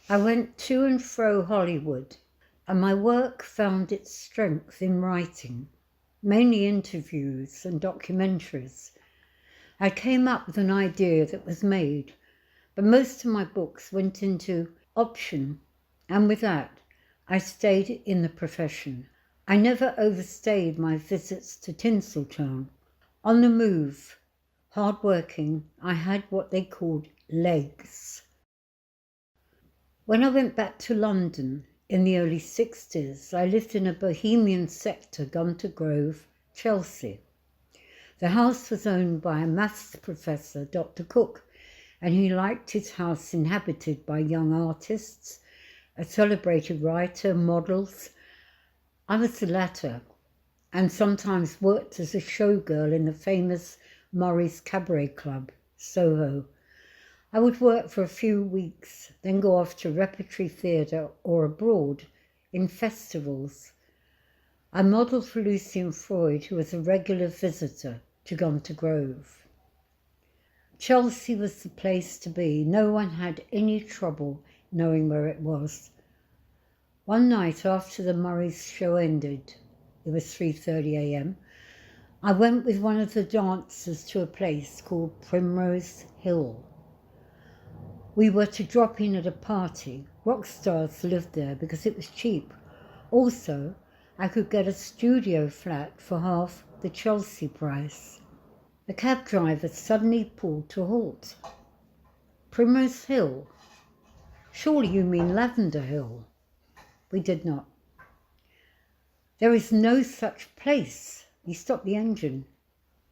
I went to and fro Hollywood, and my work found its strength in writing, mainly interviews and documentaries. I came up with an idea that was made, but most of my books went into option, and with that, I stayed in the profession. I never overstayed my visits to Tinseltown. On the move, hard-working, I had what they called legs. When I went back to London in the early 60s, I lived in a bohemian sector, Gunter Grove, Chelsea. The house was owned by a maths professor, Dr. Cook, and he liked his house inhabited by young artists, a celebrated writer, models. I was the latter, and sometimes worked as a showgirl in the famous Murray's Cabaret Club, Soho. I would work for a few weeks, then go off to repertory theatre or abroad in festivals. I modelled for Lucian Freud, who was a regular visitor to Gunter Grove. Chelsea was the place to be. No one had any trouble knowing where it was. One night after the Murray's show ended, it was 3:30 a.m, I went with one of the dancers to a place called Primrose Hill. We were to drop in at a party. Rock stars lived there because it was cheap. Also, I could get a studio flat for half the Chelsea price. The cab driver suddenly pulled to a halt. Primrose Hill? Surely you mean Lavender Hill? We did not. There is no such place. He stopped the engine.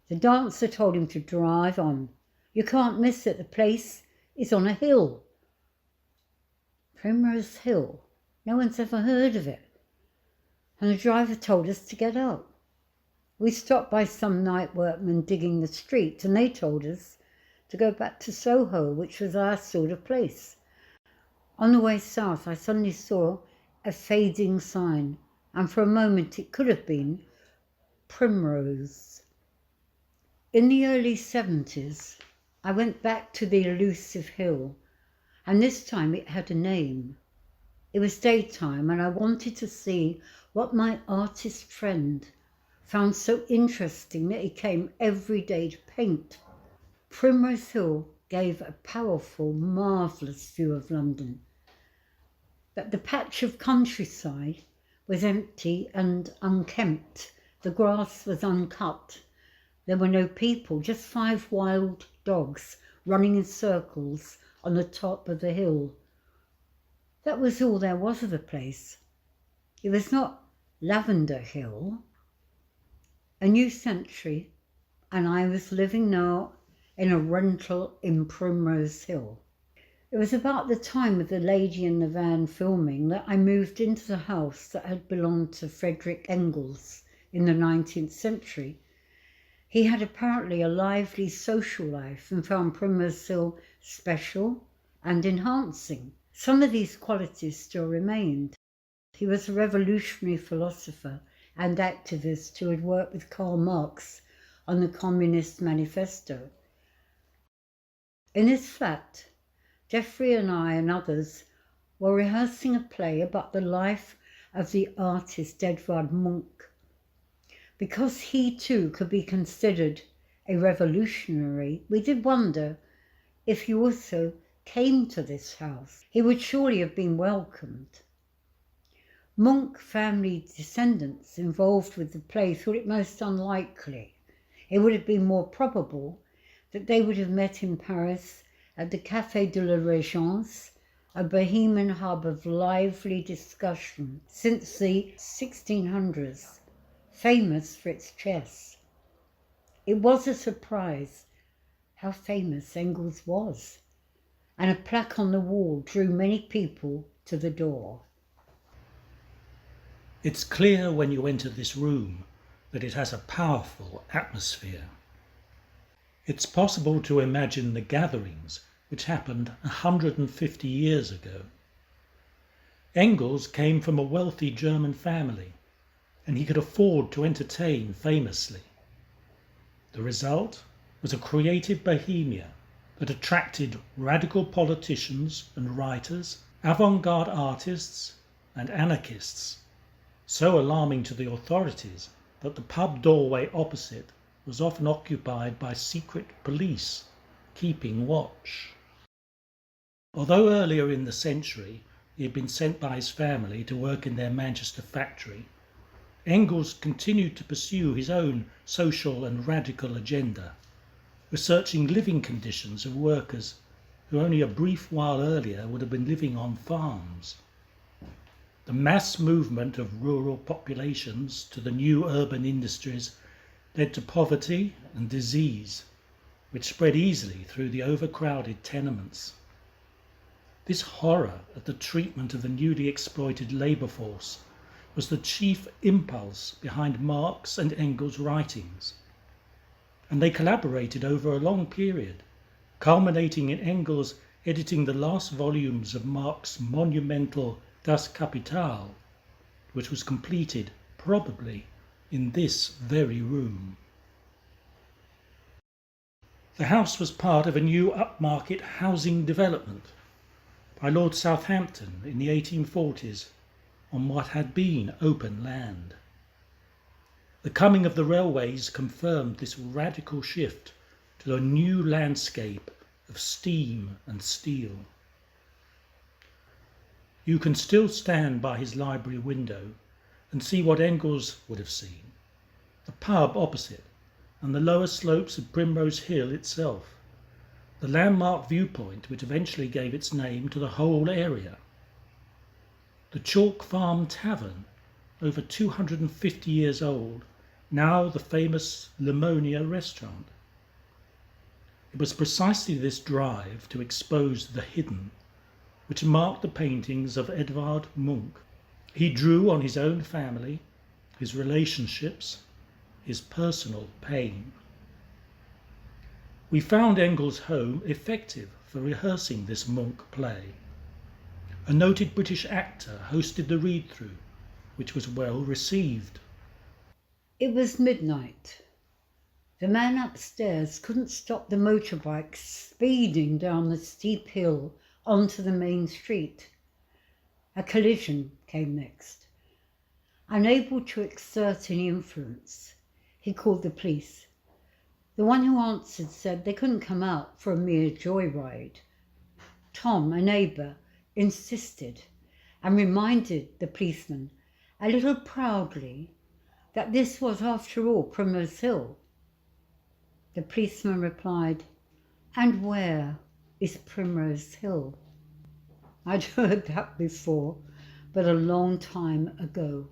The dancer told him to drive on. You can't miss it. The place is on a hill. Primrose Hill? No one's ever heard of it. And the driver told us to get out. We stopped by some night workmen digging the street, and they told us to go back to Soho, which was our sort of place. On the way south, I suddenly saw a fading sign, and for a moment it could have been Primrose. In the early 70s, I went back to the elusive hill, and this time it had a name. It was daytime, and I wanted to see what my artist friend found so interesting that he came every day to paint. Primrose Hill gave a powerful, marvellous view of London. But the patch of countryside was empty and unkempt. The grass was uncut. There were no people, just 5 wild dogs running in circles on the top of the hill. That was all there was of the place. It was not Lavender Hill. A new century, and I was living now in a rental in Primrose Hill. It was about the time of The Lady in the Van filming that I moved into the house that had belonged to Friedrich Engles in the 19th century. He had apparently a lively social life and found Primrose Hill special and enhancing. Some of these qualities still remained. He was a revolutionary philosopher and activist who had worked with Karl Marx on the Communist Manifesto. In his flat, Geoffrey and I and others were rehearsing a play about the life of the artist Edvard Munch. Because he too could be considered a revolutionary, we did wonder if he also came to this house. He would surely have been welcomed. Munch family descendants involved with the play thought it most unlikely. It would have been more probable that they would have met in Paris at the Café de la Régence, a bohemian hub of lively discussion since the 1600s, famous for its chess. It was a surprise how famous Engles was, and a plaque on the wall drew many people to the door. It's clear when you enter this room that it has a powerful atmosphere. It's possible to imagine the gatherings which happened 150 years ago. Engles came from a wealthy German family, and he could afford to entertain famously. The result was a creative bohemia that attracted radical politicians and writers, Avant-garde artists and anarchists, so alarming to the authorities that the pub doorway opposite was often occupied by secret police keeping watch. Although earlier in the century he had been sent by his family to work in their Manchester factory, Engles continued to pursue his own social and radical agenda, researching living conditions of workers who only a brief while earlier would have been living on farms. The mass movement of rural populations to the new urban industries led to poverty and disease, which spread easily through the overcrowded tenements. This horror at the treatment of the newly exploited labour force was the chief impulse behind Marx and Engels' writings, and they collaborated over a long period, culminating in Engels editing the last volumes of Marx's monumental Das Kapital, which was completed probably in this very room. The house was part of a new upmarket housing development by Lord Southampton in the 1840s on what had been open land. The coming of the railways confirmed this radical shift to a new landscape of steam and steel. You can still stand by his library window and see what Engels would have seen: the pub opposite and the lower slopes of Primrose Hill itself, the landmark viewpoint which eventually gave its name to the whole area. The Chalk Farm Tavern, over 250 years old, now the famous Lemonia restaurant. It was precisely this drive to expose the hidden which marked the paintings of Edvard Munch. He drew on his own family, his relationships, his personal pain. We found Engels' home effective for rehearsing this Munch play. A noted British actor hosted the read-through, which was well received. It was midnight. The man upstairs couldn't stop the motorbike speeding down the steep hill onto the main street. A collision came next. Unable to exert any influence, he called the police. The one who answered said they couldn't come out for a mere joyride. Tom, a neighbour, insisted and reminded the policeman, a little proudly, that this was after all Primrose Hill. The policeman replied, "And where is Primrose Hill?" I'd heard that before, but a long time ago.